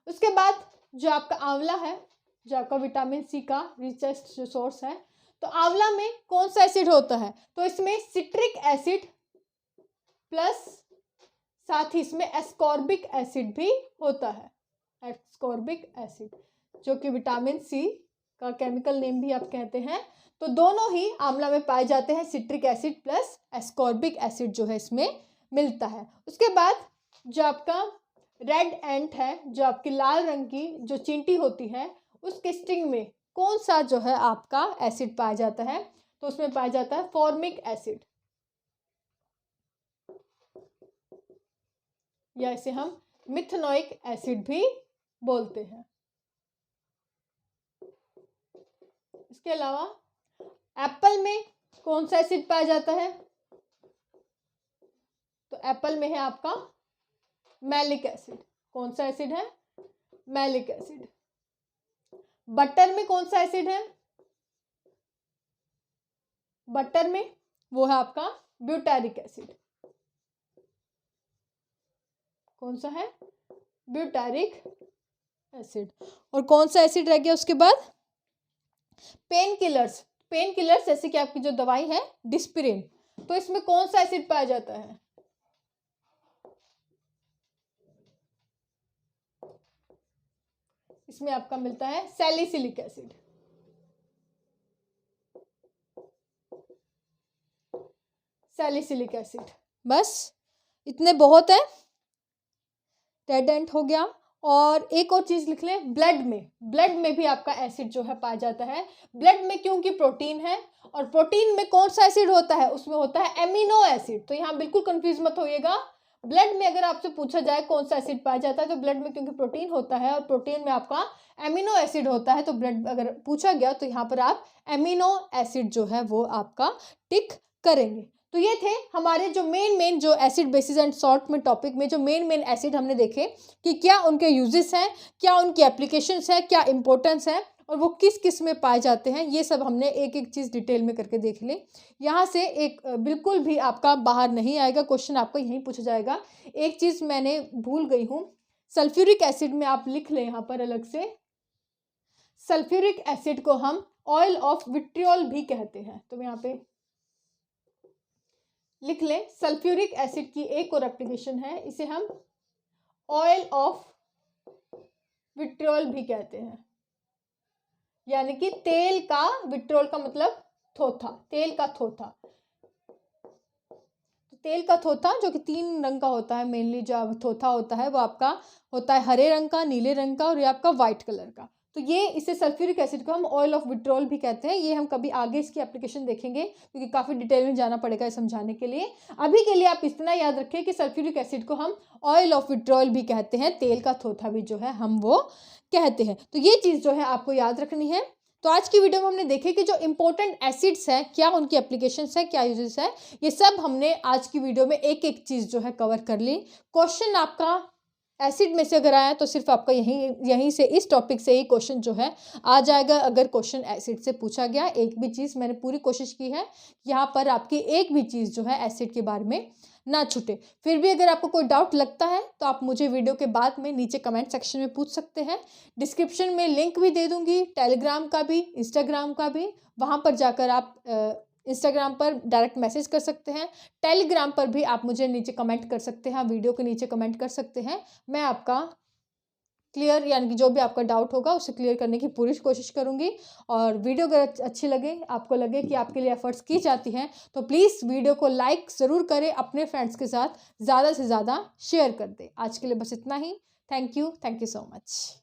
उसके बाद जो आपका आंवला है, जो आपका विटामिन सी का रिचेस्ट सोर्स है, तो आंवला में कौन सा एसिड होता है? तो इसमें सिट्रिक एसिड प्लस साथ ही इसमें एस्कॉर्बिक एसिड भी होता है। एस्कॉर्बिक एसिड जो कि विटामिन सी का केमिकल नेम भी आप कहते हैं। तो दोनों ही आंवला में पाए जाते हैं, citric acid plus ascorbic acid जो है इसमें मिलता है। उसके बाद जो आपका रेड एंट है, जो आपकी लाल रंग की जो चींटी होती है, उसके स्टिंग में कौन सा जो है आपका एसिड पाया जाता है? तो उसमें पाया जाता है फॉर्मिक एसिड, या इसे हम मिथेनोइक एसिड भी बोलते हैं। इसके अलावा एप्पल में कौन सा एसिड पाया जाता है? तो एप्पल में है आपका मैलिक एसिड। कौन सा एसिड है? Malic acid. बटर में कौन सा एसिड है? बटर में वो है आपका ब्यूटारिक एसिड। कौन सा है? Butyric acid. और कौन सा एसिड रह गया उसके बाद? Pain killers. पेन किलर्स जैसे कि आपकी जो दवाई है डिस्पिरिन, तो इसमें कौन सा एसिड पाया जाता है? इसमें आपका मिलता है सैलिसिलिक एसिड। Salicylic acid. बस इतने बहुत है। रेड एंट हो गया। और एक और चीज़ लिख लें, ब्लड में भी आपका एसिड जो है पाया जाता है। ब्लड में क्योंकि प्रोटीन है, और प्रोटीन में कौन सा एसिड होता है? उसमें होता है एमिनो एसिड। तो यहाँ बिल्कुल कंफ्यूज मत होइएगा। ब्लड में अगर आपसे पूछा जाए कौन सा एसिड पाया जाता है, तो ब्लड में क्योंकि प्रोटीन होता है और प्रोटीन में आपका एमिनो एसिड होता है, तो ब्लड अगर पूछा गया तो यहाँ पर आप एमिनो एसिड जो है वो आपका टिक करेंगे। तो ये थे हमारे जो मेन जो एसिड बेसिस एंड सॉल्ट में टॉपिक में जो मेन एसिड हमने देखे कि क्या उनके यूजेस हैं, क्या उनकी एप्लीकेशंस हैं, क्या इंपॉर्टेंस है, और वो किस किस में पाए जाते हैं। ये सब हमने एक एक चीज़ डिटेल में करके देख ली। यहाँ से एक बिल्कुल भी आपका बाहर नहीं आएगा, क्वेश्चन आपको यहीं पूछा जाएगा। एक चीज़ मैंने भूल गई हूँ, सल्फ्यूरिक एसिड में आप लिख लें यहाँ पर अलग से, सल्फ्यूरिक एसिड को हम ऑयल ऑफ विट्रियोल भी कहते हैं। तो यहाँ पे लिख लें, सल्फ्यूरिक एसिड की एक और एप्लीकेशन है, इसे हम ऑयल ऑफ विट्रियोल भी कहते हैं, यानी कि तेल का, विट्रियोल का मतलब थोथा, तेल का थोथा। तेल का थोथा जो कि 3 रंग का होता है, मेनली जो थोथा होता है वो आपका होता है हरे रंग का, नीले रंग का और ये आपका वाइट कलर का। तो ये इसे सल्फ्यूरिक एसिड को हम ऑयल ऑफ विट्रोल भी कहते हैं। ये हम कभी आगे इसकी एप्लीकेशन देखेंगे क्योंकि काफ़ी डिटेल में जाना पड़ेगा ये समझाने के लिए। अभी के लिए आप इतना याद रखें कि सल्फ्यूरिक एसिड को हम ऑयल ऑफ विट्रोल भी कहते हैं, तेल का थोथा भी जो है हम वो कहते हैं। तो ये चीज़ जो है आपको याद रखनी है। तो आज की वीडियो में हमने देखे कि जो इंपॉर्टेंट एसिड्स हैं क्या उनकी एप्लीकेशंस हैं, क्या यूजेस है, ये सब हमने आज की वीडियो में एक एक चीज़ जो है कवर कर ली। क्वेश्चन आपका एसिड में से अगर आया तो सिर्फ आपका यहीं से इस टॉपिक से ही क्वेश्चन जो है आ जाएगा। अगर क्वेश्चन एसिड से पूछा गया, एक भी चीज़ मैंने पूरी कोशिश की है यहाँ पर आपकी एक भी चीज़ जो है एसिड के बारे में ना छूटे। फिर भी अगर आपको कोई डाउट लगता है तो आप मुझे वीडियो के बाद में नीचे कमेंट सेक्शन में पूछ सकते हैं। डिस्क्रिप्शन में लिंक भी दे दूंगी, टेलीग्राम का भी, इंस्टाग्राम का भी। वहाँ पर जाकर आप इंस्टाग्राम पर डायरेक्ट मैसेज कर सकते हैं, टेलीग्राम पर भी आप मुझे नीचे कमेंट कर सकते हैं, वीडियो के नीचे कमेंट कर सकते हैं। मैं आपका क्लियर यानी कि जो भी आपका डाउट होगा उसे क्लियर करने की पूरी कोशिश करूंगी। और वीडियो अगर अच्छी लगे, आपको लगे कि आपके लिए एफर्ट्स की जाती हैं, तो प्लीज़ वीडियो को लाइक ज़रूर करें, अपने फ्रेंड्स के साथ ज़्यादा से ज़्यादा शेयर कर दें। आज के लिए बस इतना ही। Thank you so much.